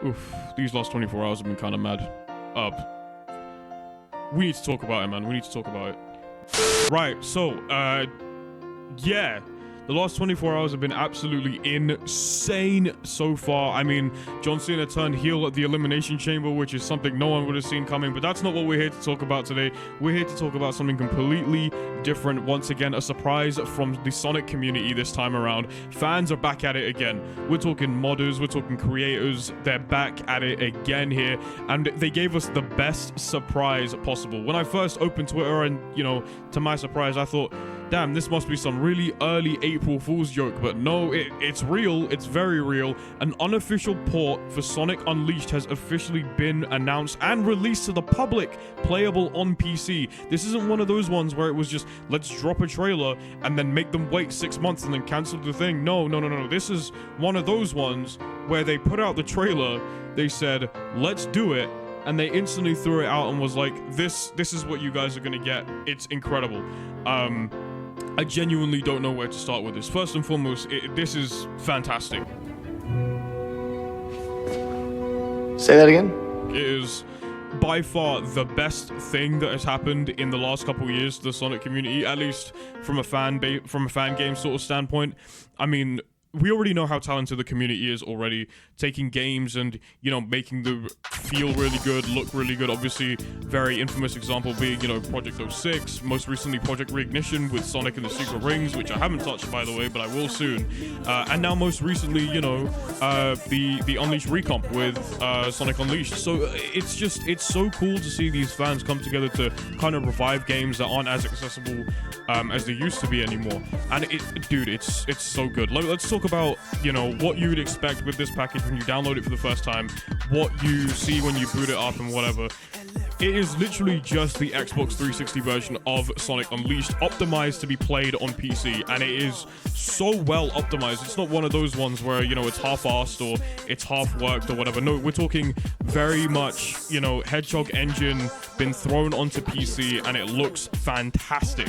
Oof, these last 24 hours have been kind of mad. We need to talk about it, man. We need to talk about it. Right, so, yeah. The last 24 hours have been absolutely insane so far. I mean, John Cena turned heel at the Elimination Chamber, which is something no one would have seen coming, but that's not what we're here to talk about today. We're here to talk about something completely different. Once again, a surprise from the Sonic community this time around. Fans are back at it again. We're talking modders, we're talking creators. They're back at it again here, and they gave us the best surprise possible. When I first opened Twitter and, you know, to my surprise, I thought, damn, this must be some really early April Fool's joke, but no, it's real. It's very real. An unofficial port for Sonic Unleashed has officially been announced and released to the public, playable on PC. This isn't one of those ones where it was just, let's drop a trailer and then make them wait 6 months and then cancel the thing. No. This is one of those ones where they put out the trailer, they said, let's do it, and they instantly threw it out and was like, this is what you guys are gonna get. It's incredible. I genuinely don't know where to start with this. First and foremost, this is fantastic. Say that again? It is by far the best thing that has happened in the last couple of years to the Sonic community, at least from a fan game sort of standpoint. I mean, we already know how talented the community is already, taking games and, you know, making them feel really good, look really good. Obviously, very infamous example being, you know, Project 06, most recently Project Reignition with Sonic and the Secret Rings, which I haven't touched, by the way, but I will soon. And now most recently, you know, the Unleashed Recomp with Sonic Unleashed. So it's so cool to see these fans come together to kind of revive games that aren't as accessible as they used to be anymore. And dude, it's so good. Let's talk about, you know, what you would expect with this package when you download it for the first time, what you see when you boot it up and whatever. It is literally just the Xbox 360 version of Sonic Unleashed, optimized to be played on PC, and it is so well optimized. It's not one of those ones where, you know, it's half-assed or it's half-worked or whatever. No, we're talking very much, you know, Hedgehog engine been thrown onto PC, and it looks fantastic.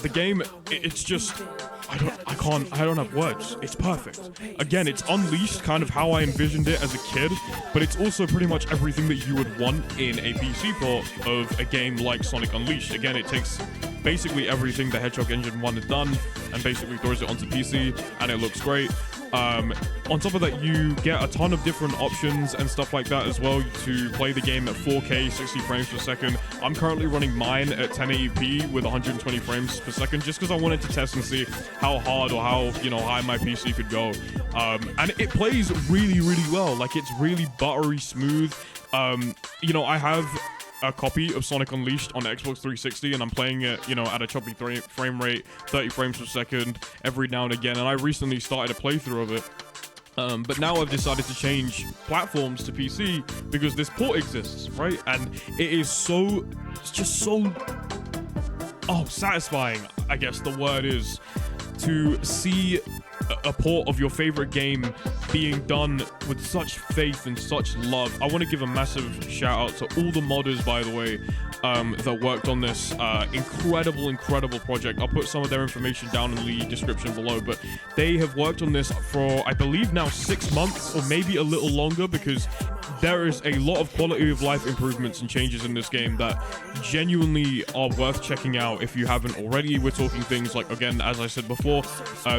The game, it's just, I don't have words. It's perfect. Again, it's Unleashed, kind of how I envisioned it as a kid, but it's also pretty much everything that you would want in a PC port of a game like Sonic Unleashed. Again, it takes basically everything the Hedgehog engine 1 has done and basically throws it onto PC, and it looks great. On top of that, you get a ton of different options and stuff like that as well to play the game at 4K, 60 frames per second. I'm currently running mine at 1080p with 120 frames per second just because I wanted to test and see how hard or how, you know, high my PC could go. And it plays really, really well. Like, it's really buttery smooth. You know, I have a copy of Sonic Unleashed on Xbox 360, and I'm playing it, you know, at a choppy frame rate, 30 frames per second every now and again, and I recently started a playthrough of it. But now I've decided to change platforms to PC because this port exists, right? And it is just so satisfying, I guess the word is, to see a port of your favorite game being done with such faith and such love. I want to give a massive shout out to all the modders, by the way, that worked on this incredible project. I'll put some of their information down in the description below, but they have worked on this for, I believe now, 6 months or maybe a little longer, because there is a lot of quality of life improvements and changes in this game that genuinely are worth checking out if you haven't already. We're talking things like, again, as I said before,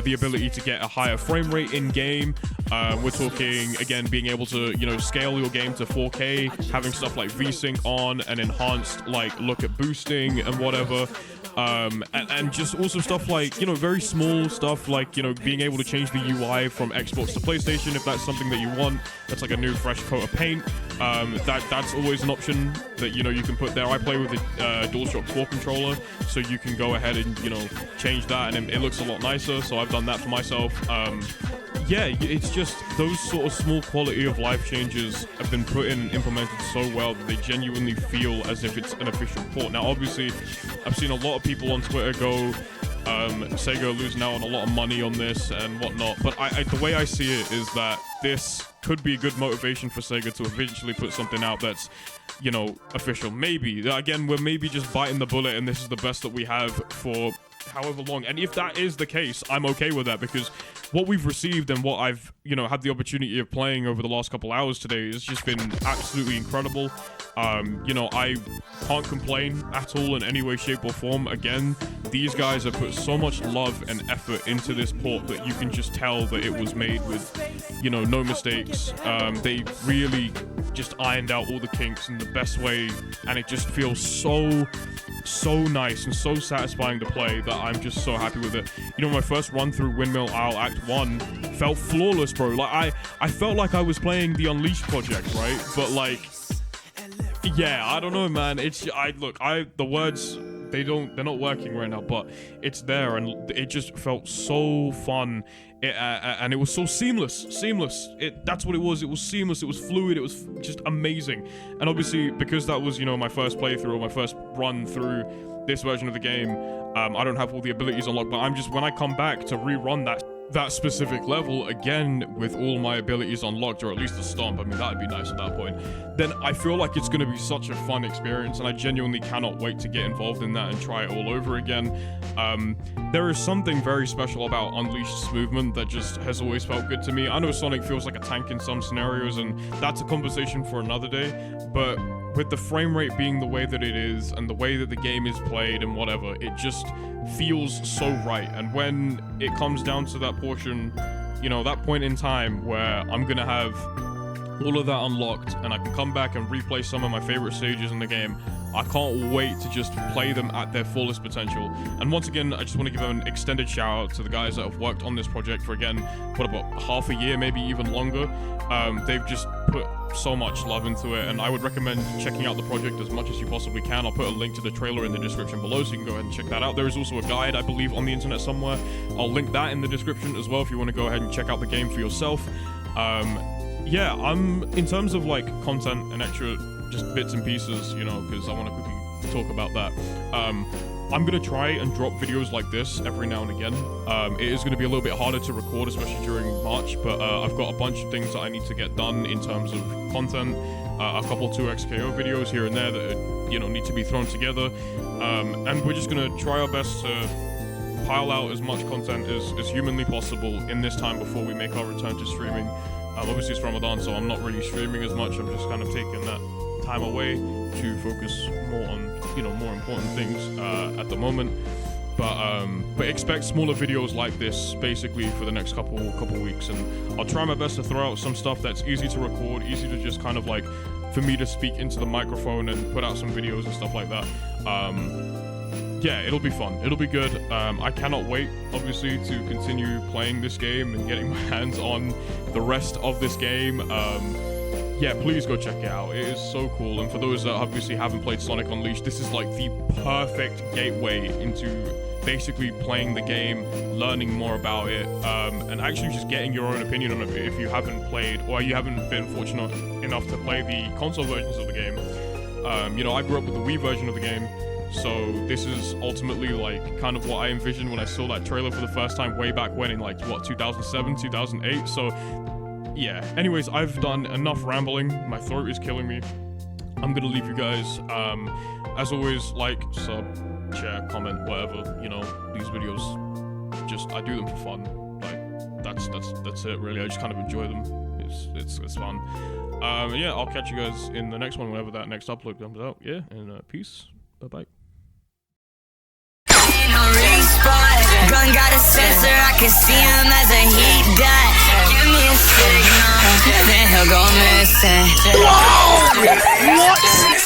the ability to get a higher frame rate in game. We're talking, again, being able to, you know, scale your game to 4K, having stuff like VSync on, and enhanced, like, look at boosting and whatever. And just also stuff like, you know, very small stuff like, you know, being able to change the UI from Xbox to PlayStation if that's something that you want. That's like a new fresh coat of paint. That's always an option that, you know, you can put there. I play with the DualShock 4 controller, so you can go ahead and, you know, change that, and it looks a lot nicer, so I've done that for myself. Yeah, it's just those sort of small quality of life changes have been put in and implemented so well that they genuinely feel as if it's an official port. Now, obviously, I've seen a lot of people on Twitter go, Sega losing out on a lot of money on this and whatnot, but the way I see it is that this could be a good motivation for Sega to eventually put something out that's, you know, official. Maybe. Again, we're maybe just biting the bullet and this is the best that we have for however long. And if that is the case, I'm okay with that, because what we've received and what I've, you know, had the opportunity of playing over the last couple hours today has just been absolutely incredible. You know, I can't complain at all in any way, shape, or form. Again, these guys have put so much love and effort into this port that you can just tell that it was made with, you know, no mistakes. They really just ironed out all the kinks in the best way, and it just feels so nice and so satisfying to play that I'm just so happy with it. You know, my first run through Windmill Isle Act 1 felt flawless, bro. Like, I felt like I was playing the Unleashed project, right? But like, yeah, I don't know, man. The words, they're not working right now, but it's there, and it just felt so fun. And it was so seamless. That's what it was. It was seamless. It was fluid. It was just amazing. And obviously, because that was, you know, my first playthrough or my first run through this version of the game, I don't have all the abilities unlocked, but when I come back to rerun that specific level again with all my abilities unlocked, or at least the stomp, I mean, that'd be nice at that point, then I feel like it's going to be such a fun experience, and I genuinely cannot wait to get involved in that and try it all over again. There is something very special about Unleashed's movement that just has always felt good to me. I know Sonic feels like a tank in some scenarios, and that's a conversation for another day, but with the frame rate being the way that it is and the way that the game is played and whatever, it just feels so right. And when it comes down to that portion, you know, that point in time where I'm gonna have all of that unlocked and I can come back and replay some of my favorite stages in the game, I can't wait to just play them at their fullest potential. And once again, I just want to give an extended shout out to the guys that have worked on this project for, again, what, about half a year, maybe even longer. They've just put so much love into it, and I would recommend checking out the project as much as you possibly can. I'll put a link to the trailer in the description below, so you can go ahead and check that out. There is also a guide, I believe, on the internet somewhere. I'll link that in the description as well if you want to go ahead and check out the game for yourself. Yeah, in terms of like content and extra just bits and pieces, you know, because I want to quickly talk about that. I'm going to try and drop videos like this every now and again. It is going to be a little bit harder to record, especially during March, but I've got a bunch of things that I need to get done in terms of content. A couple 2xKO videos here and there that, you know, need to be thrown together. And we're just going to try our best to pile out as much content as humanly possible in this time before we make our return to streaming. Obviously it's Ramadan, so I'm not really streaming as much. I'm just kind of taking that time away to focus more on, you know, more important things at the moment. But expect smaller videos like this basically for the next couple weeks, and I'll try my best to throw out some stuff that's easy to record, easy to just kind of like for me to speak into the microphone and put out some videos and stuff like that. Yeah, it'll be fun. It'll be good. I cannot wait, obviously, to continue playing this game and getting my hands on the rest of this game. Yeah, please go check it out. It is so cool. And for those that obviously haven't played Sonic Unleashed, this is like the perfect gateway into basically playing the game, learning more about it, and actually just getting your own opinion on it if you haven't played, or you haven't been fortunate enough to play the console versions of the game. You know, I grew up with the Wii version of the game, so this is ultimately like kind of what I envisioned when I saw that trailer for the first time way back when in like, what, 2007, 2008? So yeah, anyways, I've done enough rambling. My throat is killing me. I'm gonna leave you guys. As always, like, sub, share, comment, whatever. You know, these videos, just I do them for fun. Like that's it really. I just kind of enjoy them. It's fun. Yeah, I'll catch you guys in the next one whenever that next upload comes out. Yeah, and peace. Bye bye. Gun got a sensor, I can see him as a heat dot. Give me a signal, then he'll go missing. Whoa! What?